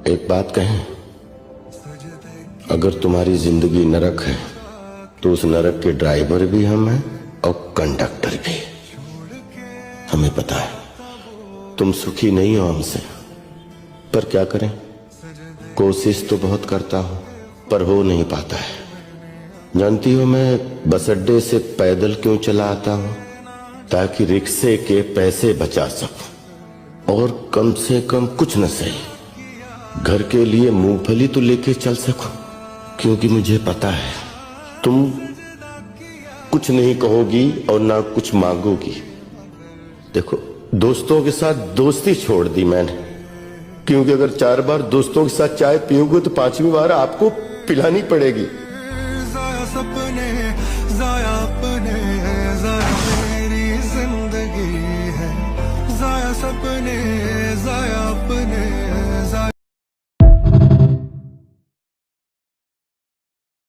एक बात कहें, अगर तुम्हारी जिंदगी नरक है तो उस नरक के ड्राइवर भी हम हैं और कंडक्टर भी। हमें पता है तुम सुखी नहीं हो हमसे, पर क्या करें, कोशिश तो बहुत करता हूं पर हो नहीं पाता है। जानती हो मैं बस अड्डे से पैदल क्यों चला आता हूं? ताकि रिक्शे के पैसे बचा सकूं और कम से कम कुछ न सही घर के लिए मूंगफली तो लेके चल सकूं, क्योंकि मुझे पता है तुम कुछ नहीं कहोगी और ना कुछ मांगोगी। देखो, दोस्तों के साथ दोस्ती छोड़ दी मैंने, क्योंकि अगर 4 बार दोस्तों के साथ चाय पीओगे तो 5वीं बार आपको पिलानी पड़ेगी।